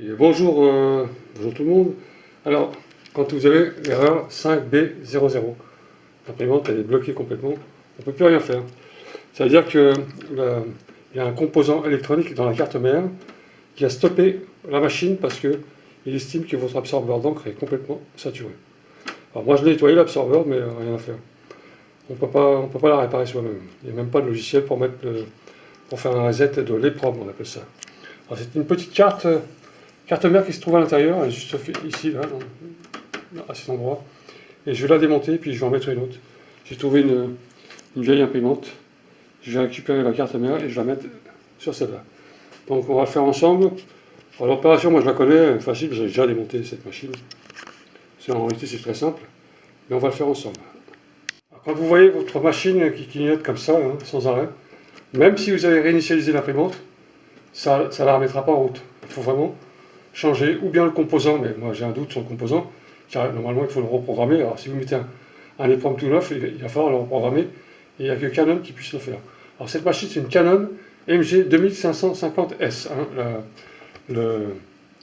Et bonjour, bonjour tout le monde. Alors, quand vous avez l'erreur 5B00, l'imprimante elle est bloquée complètement, on ne peut plus rien faire. Ça veut dire qu'il y a un composant électronique dans la carte mère qui a stoppé la machine parce qu'il estime que votre absorbeur d'encre est complètement saturé. Alors moi je l'ai nettoyé l'absorbeur, mais rien à faire. On ne peut pas la réparer soi-même. Il n'y a même pas de logiciel pour pour faire un reset de l'EPROM, on appelle ça. Alors c'est une petite carte mère qui se trouve à l'intérieur, elle est juste ici, là, à cet endroit. Et je vais la démonter, puis je vais en mettre une autre. J'ai trouvé une vieille imprimante. Je vais récupérer la carte mère et je vais la mettre sur celle-là. Donc on va le faire ensemble. L'opération, moi je la connais, facile, j'ai déjà démonté cette machine. En réalité c'est très simple, mais on va le faire ensemble. Alors, quand vous voyez votre machine qui clignote comme ça, hein, sans arrêt, même si vous avez réinitialisé l'imprimante, ça ne la remettra pas en route. Il faut vraiment changer ou bien le composant, mais moi j'ai un doute sur le composant, car normalement il faut le reprogrammer. Alors si vous mettez un EPROM tout neuf, il va falloir le reprogrammer, et il n'y a que Canon qui puisse le faire. Alors cette machine c'est une Canon MG 2550S, hein,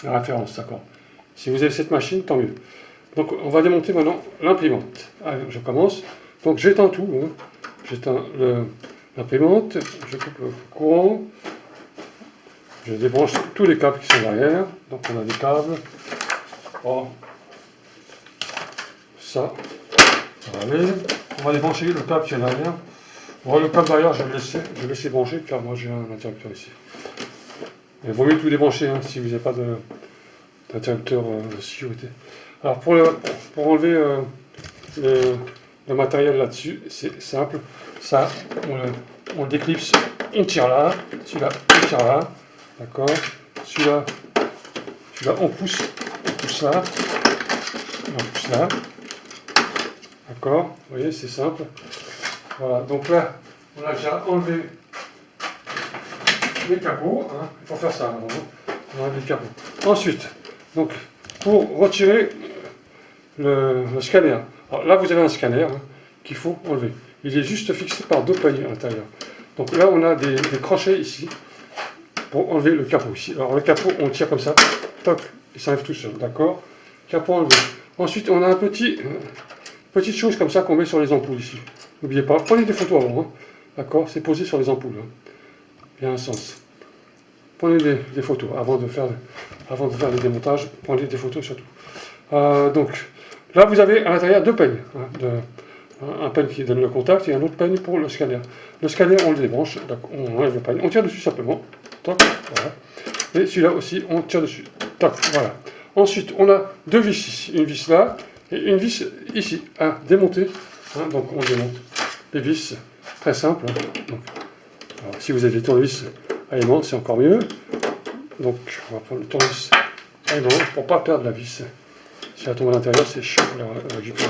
la référence, d'accord. Si vous avez cette machine, tant mieux. Donc on va démonter maintenant l'imprimante. Allez, je commence. Donc j'éteins tout, hein. J'éteins l'imprimante, je coupe le courant. Je débranche tous les câbles qui sont derrière. Donc on a des câbles. Oh. Ça va aller. On va débrancher le câble qui est derrière. Bon, le câble derrière, je vais laisser brancher car moi j'ai un interrupteur ici. Il vaut mieux tout débrancher hein, si vous n'avez pas d'interrupteur de sécurité. Alors pour enlever le matériel là-dessus, c'est simple. Ça, on le déclipse, on tire là. Celui-là, on tire là. D'accord. Celui-là, on pousse là. On pousse là. D'accord. Vous voyez, c'est simple. Voilà. Donc là, on a déjà enlevé les capots. Hein. Il faut faire ça. Hein. On enlève les capots. Ensuite, donc, pour retirer le scanner. Alors là, vous avez un scanner hein, qu'il faut enlever. Il est juste fixé par deux poignées à l'intérieur. Donc là, on a des crochets ici pour enlever le capot ici. Alors le capot, on tire comme ça, toc, il s'enlève tout seul, d'accord. Capot enlevé. Ensuite, on a un petite chose comme ça qu'on met sur les ampoules ici. N'oubliez pas, prenez des photos avant, hein, d'accord. C'est posé sur les ampoules. Hein. Il y a un sens. Prenez des photos avant de faire le démontage. Prenez des photos surtout. Donc là, vous avez à l'intérieur deux peignes. Hein, un peigne qui donne le contact et un autre peigne pour le scanner. Le scanner, on le débranche, on enlève le peigne, on tire dessus simplement. Toc, voilà. Et celui-là aussi, on tire dessus. Toc, voilà. Ensuite, on a deux vis ici. Une vis là et une vis ici à démonter. Hein, donc on démonte les vis, très simple. Hein. Donc, alors, si vous avez des tournevis à aimant, c'est encore mieux. Donc on va prendre le tournevis à aimant pour ne pas perdre la vis. Si elle tombe à l'intérieur, c'est chiant pour la récupérer.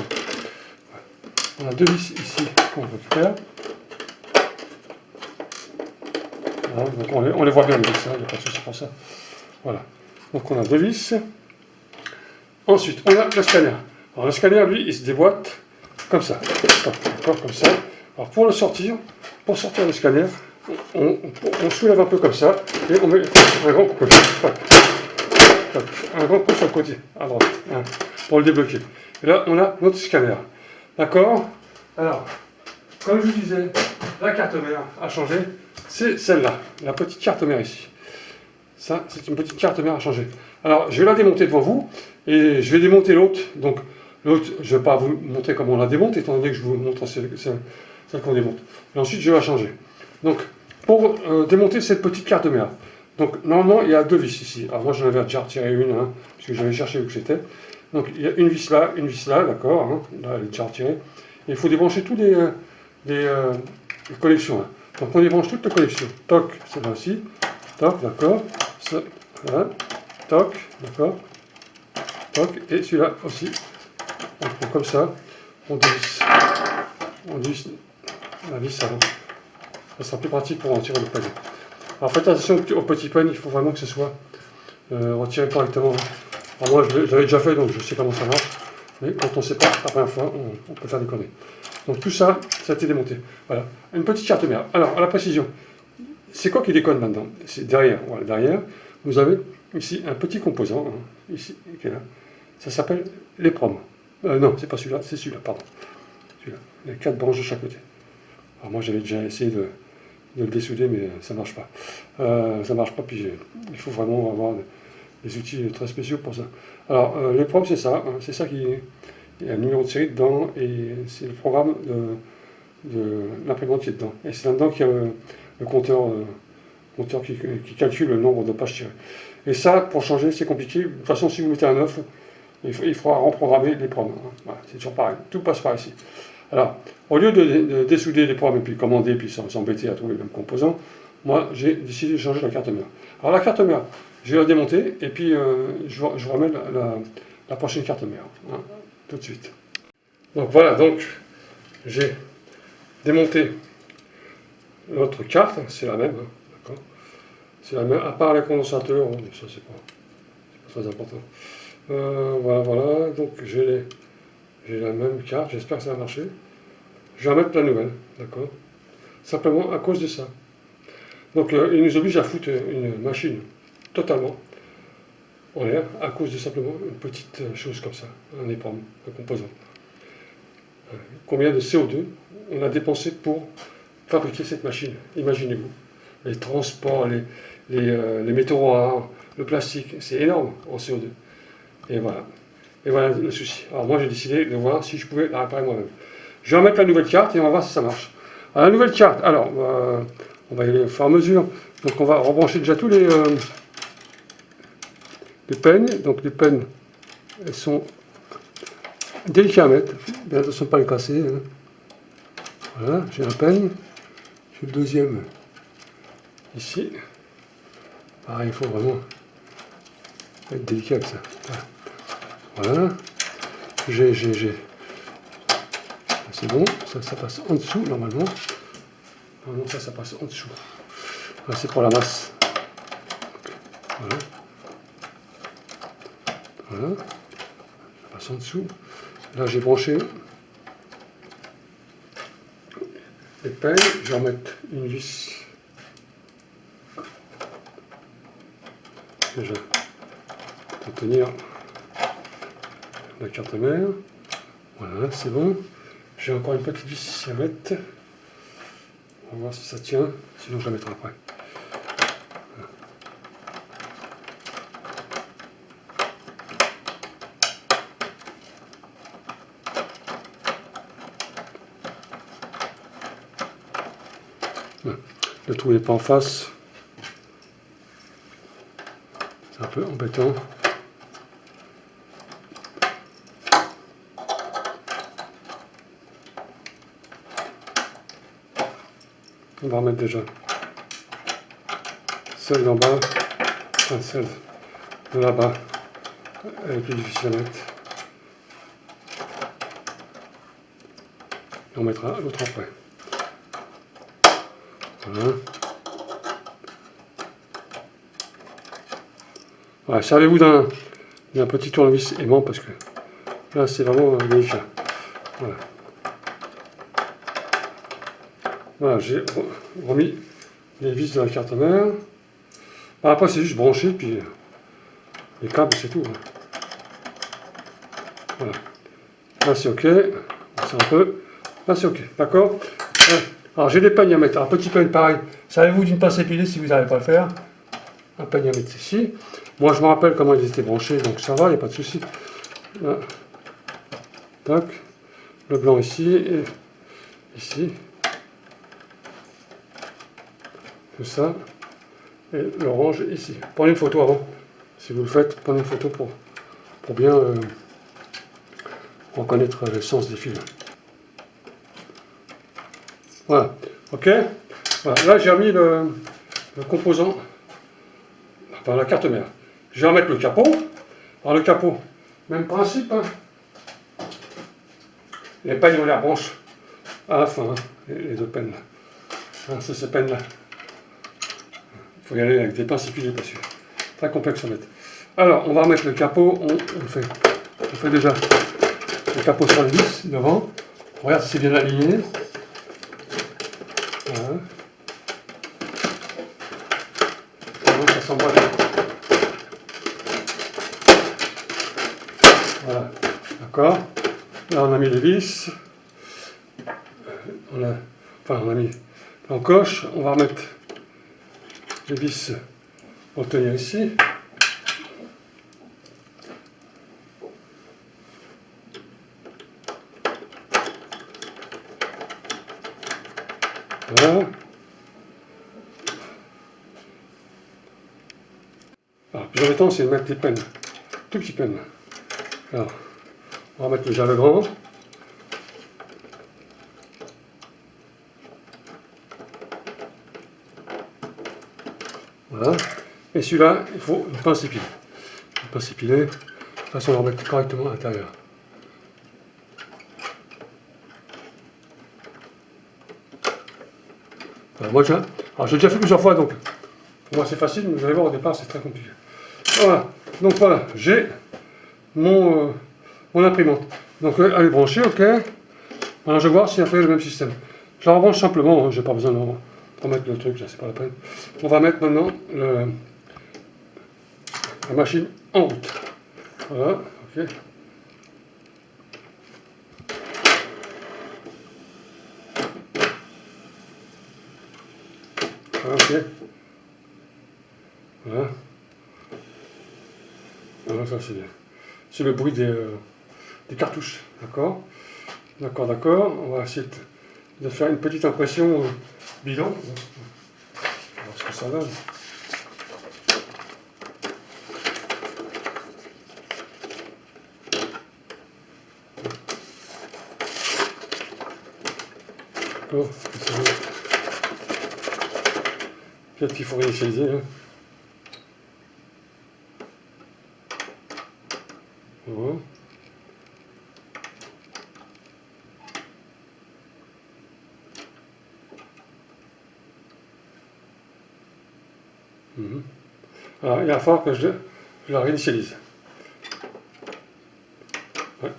On a deux vis ici qu'on récupère. Voilà, donc on les voit bien les vis, il n'y a pas de souci pour ça. Voilà. Donc on a deux vis. Ensuite, on a le scanner. Alors le scanner, lui, il se déboîte comme ça. D'accord, comme ça. Alors pour sortir le scanner, on soulève un peu comme ça et on met un grand coup. Un grand coup sur le côté, à droite, hein, pour le débloquer. Et là, on a notre scanner. D'accord. Alors, comme je vous disais, la carte mère a changé. C'est celle-là, la petite carte mère ici. Ça, c'est une petite carte mère à changer. Alors, je vais la démonter devant vous et je vais démonter l'autre. Donc, l'autre, je ne vais pas vous montrer comment on la démonte, étant donné que je vous montre celle qu'on démonte. Et ensuite, je vais la changer. Donc, pour démonter cette petite carte mère, donc normalement, il y a deux vis ici. Alors, moi, j'en avais déjà retiré une, hein, parce que j'avais cherché où c'était. Donc, il y a une vis là, d'accord. Hein, là, elle est déjà retirée. Et il faut débrancher tous les connexions. Hein. Donc on débranche toutes les connexions. Toc, celle-là aussi. Toc, d'accord. Voilà. Toc, d'accord. Toc, et celui-là aussi. On prend comme ça. On dévisse la vis avant. Ça sera plus pratique pour en tirer le peigne. Alors faites attention au petit peigne, il faut vraiment que ce soit retiré correctement. Alors moi je l'avais déjà fait, donc je sais comment ça marche. Mais quand on ne sait pas, la première fois, on peut faire des conneries. Donc tout ça, ça a été démonté. Voilà, une petite carte mère. Alors, à la précision, c'est quoi qui déconne maintenant? C'est derrière. Voilà, derrière, vous avez ici un petit composant, hein, ici, qui est là. Ça s'appelle l'EPROM. Non, c'est pas celui-là, c'est celui-là, pardon. Celui-là. Il y a 4 branches de chaque côté. Alors moi j'avais déjà essayé de le dessouder, mais ça marche pas. Ça marche pas, puis il faut vraiment avoir des outils très spéciaux pour ça. Alors l'EPROM c'est ça, hein, c'est ça qui est. Il y a un numéro de série dedans, et c'est le programme de l'imprimante qui est dedans. Et c'est là-dedans qu'il y a le compteur, qui calcule le nombre de pages tirées. Et ça, pour changer, c'est compliqué. De toute façon, si vous mettez un 9, il faudra reprogrammer les programmes. Voilà, c'est toujours pareil. Tout passe par ici. Alors, au lieu de dessouder les programmes et puis commander, puis s'embêter à trouver le même composant, moi, j'ai décidé de changer la carte mère. Alors, la carte mère, je vais la démonter, et puis je vous ramène la prochaine carte mère, hein, tout de suite. Donc voilà, donc j'ai démonté l'autre carte, c'est la même, hein, d'accord. C'est la même, à part les condensateurs, ça c'est pas très important. Voilà, donc j'ai la même carte, j'espère que ça va marcher. Je vais mettre la nouvelle, d'accord. Simplement à cause de ça. Donc il nous oblige à foutre une machine totalement en l'air, à cause de simplement une petite chose comme ça, un EPROM, un composant. Combien de CO2 on a dépensé pour fabriquer cette machine? Imaginez-vous. Les transports, les métaux rares, le plastique, c'est énorme en CO2. Et voilà le souci. Alors moi j'ai décidé de voir si je pouvais la réparer moi-même. Je vais remettre la nouvelle carte et on va voir si ça marche. Alors, la nouvelle carte, alors on va y aller au fur et à mesure. Donc on va rebrancher déjà tous les pennes. Donc les pennes, elles sont délicates à mettre. Bien attention de ne pas les casser. Hein. Voilà, j'ai un peigne. J'ai le deuxième ici. Pareil, il faut vraiment être délicat avec ça. Voilà. C'est bon, ça passe en dessous normalement. Normalement ça passe en dessous. Là c'est pour la masse. Voilà. Voilà. Ça passe en dessous. Là j'ai branché les pelles. Je vais remettre une vis. Déjà pour tenir la carte mère. Voilà, c'est bon. J'ai encore une petite vis ici à mettre. On va voir si ça tient, sinon je la mettrai après. Voilà. Le trou n'est pas en face. C'est un peu embêtant. On va remettre déjà celle d'en bas, enfin celle de là-bas, elle est plus difficile à mettre. Et on mettra l'autre après. Voilà. Voilà, servez-vous d'un petit tournevis aimant parce que là c'est vraiment délicat. Voilà. Voilà, j'ai remis les vis de la carte mère. Après c'est juste branché, puis les câbles c'est tout. Voilà. Là c'est ok. C'est un peu. Là c'est ok. D'accord. Alors j'ai des peignes à mettre. Un petit peigne pareil. Servez-vous d'une pince épilée si vous n'arrivez pas à le faire. Un peigne à mettre ici. Moi je me rappelle comment ils étaient branchés, donc ça va, il n'y a pas de souci. Là. Tac. Le blanc ici et ici. Tout ça, et l'orange ici. Prenez une photo avant, si vous le faites, prenez une photo pour bien reconnaître le sens des fils. Voilà, ok. Voilà. Là j'ai remis le composant, enfin la carte mère. Je vais remettre le capot. Alors le capot, même principe, hein. Les peignes on les branche à la fin, hein. Les deux peines là. Hein, c'est ces peines là. Il faut y aller avec des pinces épilées parce que c'est très complexe à mettre. Alors, on va remettre le capot. On fait déjà le capot sur le vis devant. On regarde si c'est bien aligné. Voilà. Ça s'emballe Voilà, d'accord. Là, on a mis les vis. On a mis l'encoche. On va remettre les vis pour le tenir ici. Voilà. Alors, le plus embêtant, c'est de mettre les pennes. Tout petit pennes. Alors, on va mettre déjà le grand. Voilà. Et celui-là, il faut une pince épilée. Une pince épilée. De toute façon, on va remettre correctement à l'intérieur. Alors, j'ai déjà fait plusieurs fois, donc pour moi c'est facile, mais vous allez voir au départ c'est très compliqué. Voilà, donc voilà, j'ai mon imprimante. Donc elle est branchée, ok. Maintenant je vais voir si elle fait le même système. Je la rebranche simplement, hein, j'ai pas besoin de remettre le truc, là c'est pas la peine. On va mettre maintenant la machine en route. Voilà, ok. Voilà, ok. Voilà. Voilà, ça c'est le bruit des cartouches, d'accord. D'accord, d'accord. On va essayer de faire une petite impression bilan. On va voir ce que ça donne. D'accord. Peut-être qu'il faut réinitialiser. Hein. Voilà. Alors, il va falloir que je la réinitialise. Ouais.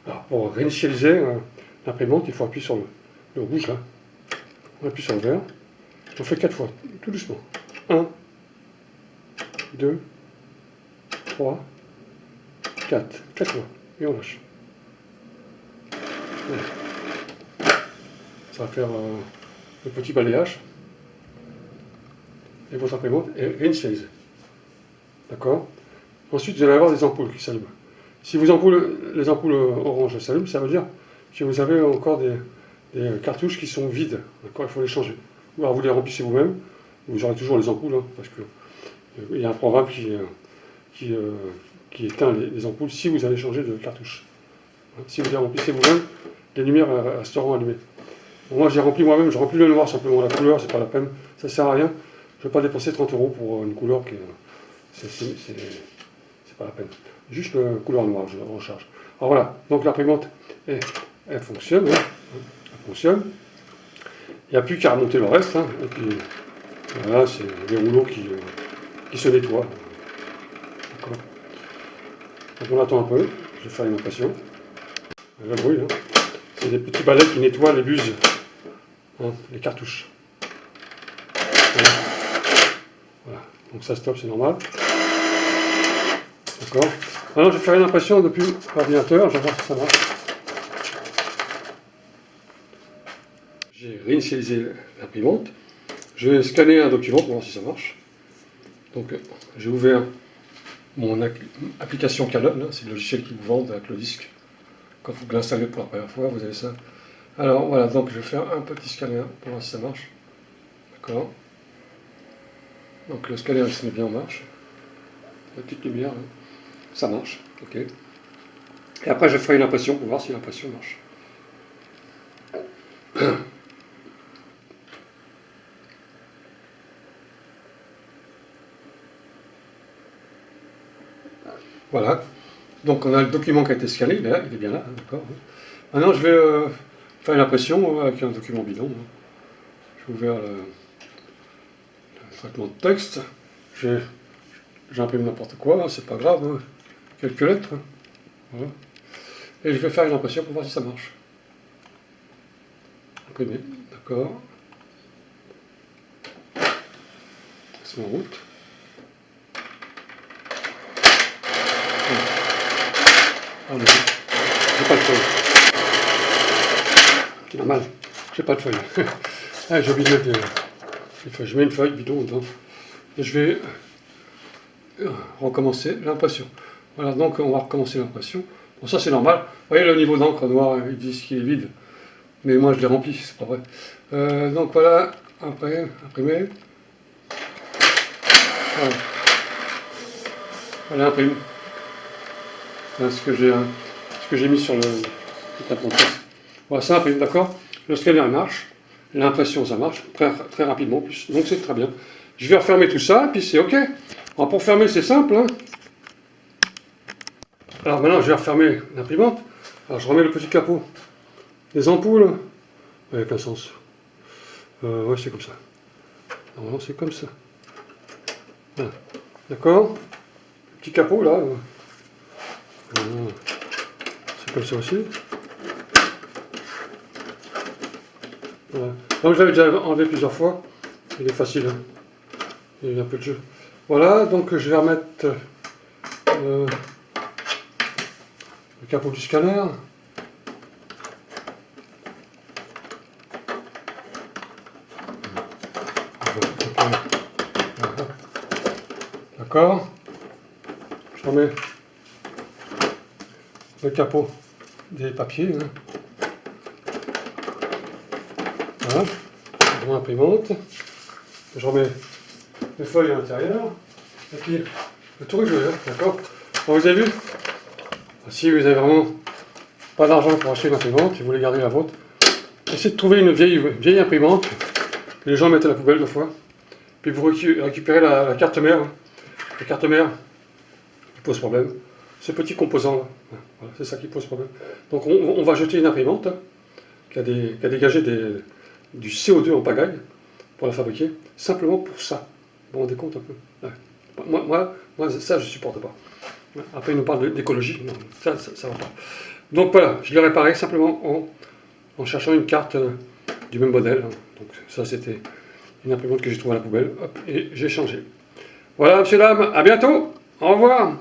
Alors, pour réinitialiser l'imprimante, il faut appuyer sur le rouge là. On appuie sur le vert. On fait 4 fois, tout doucement. 1, 2, 3, 4. 4 fois. Et on lâche. Voilà. Ça va faire le petit balayage. Et votre imprimante est réinitialisée. D'accord. Ensuite, vous allez avoir des ampoules qui s'allument. Si les ampoules orange s'allument, ça veut dire que vous avez encore des cartouches qui sont vides. D'accord, il faut les changer. Ou alors vous les remplissez vous-même. Vous aurez toujours les ampoules, hein, parce qu'il y a un programme qui éteint les ampoules si vous avez changé de cartouche. Si vous les remplissez vous-même, les lumières resteront allumées. Bon, moi, j'ai rempli moi-même, je remplis le noir simplement. La couleur, c'est pas la peine, ça sert à rien. Je ne vais pas dépenser 30 € pour une couleur qui c'est pas la peine. Juste le couleur noire, je recharge. Alors voilà, donc l'imprimante, elle fonctionne. Hein, elle fonctionne. Il n'y a plus qu'à remonter le reste. Hein, et puis voilà, c'est des rouleaux qui se nettoient. Donc on attend un peu, je vais faire une impression. Le bruit, hein. C'est des petits balais qui nettoient les buses, hein, les cartouches. Voilà, donc ça stop, c'est normal. D'accord. Maintenant, je vais faire une impression depuis l'ordinateur, je vais voir si ça marche. J'ai réinitialisé l'imprimante. Je vais scanner un document pour voir si ça marche. Donc, j'ai ouvert mon application Canon, hein, c'est le logiciel qui vous vend avec le disque. Quand vous l'installez pour la première fois, vous avez ça. Alors voilà, donc je vais faire un petit scanner pour voir si ça marche. D'accord. Donc le scanner se met bien en marche. La petite lumière, hein. Ça marche, ok. Et après je ferai une impression pour voir si l'impression marche. Voilà. Donc on a le document qui a été scanné, il est bien là, hein, d'accord. Maintenant je vais faire une impression avec un document bidon. Hein. Je vais ouvrir le traitement de texte. J'imprime n'importe quoi, hein, c'est pas grave. Hein. Quelques lettres. Hein. Voilà. Et je vais faire une impression pour voir si ça marche. Imprimer, d'accord. C'est en route. Ah, mais j'ai pas de feuille. C'est normal, j'ai pas de feuille. Ah, j'ai oublié de mettre des feuilles. Je mets une feuille bidon dedans. Et je vais recommencer l'impression. Voilà, donc on va recommencer l'impression. Bon, ça c'est normal. Vous voyez le niveau d'encre noir, ils disent qu'il est vide. Mais moi je l'ai rempli, c'est pas vrai. Donc voilà, après, imprimer. Voilà, voilà imprime. Voilà ce que j'ai mis sur le tapis. Voilà, ça imprime, d'accord. Le scanner marche, l'impression ça marche très, très rapidement, donc c'est très bien. Je vais refermer tout ça, puis c'est OK. Alors pour fermer, c'est simple. Hein. Alors maintenant, je vais refermer l'imprimante. Alors je remets le petit capot des ampoules. Avec un sens. Ouais, c'est comme ça. Normalement, c'est comme ça. Voilà. D'accord. Petit capot là. Voilà. C'est comme ça aussi. Voilà. Donc je l'avais déjà enlevé plusieurs fois. Il est facile. Hein. Il y a un peu de jeu. Voilà, donc je vais remettre le capot du scanner. D'accord. Je remets le capot des papiers. Hein. Voilà. Mon imprimante. Je remets les feuilles à l'intérieur. Et puis le tour est joué. D'accord. Bon, vous avez vu? Si vous avez vraiment pas d'argent pour acheter une imprimante, si vous voulez garder la vôtre, essayez de trouver une vieille imprimante que les gens mettent à la poubelle 2 fois. Puis vous récupérez la carte mère. Hein. La carte mère qui pose problème. Ce petit composant là. Voilà, c'est ça qui pose problème. Donc on va jeter une imprimante hein, qui a dégagé du CO2 en pagaille pour la fabriquer, simplement pour ça. Vous vous rendez compte un peu? Ouais. Moi, ça je supporte pas. Après il nous parle d'écologie, non, ça va pas. Donc voilà, je l'ai réparé simplement en cherchant une carte du même modèle. Donc ça c'était une imprimante que j'ai trouvée à la poubelle, hop, et j'ai changé. Voilà, monsieur, dame, à bientôt, au revoir.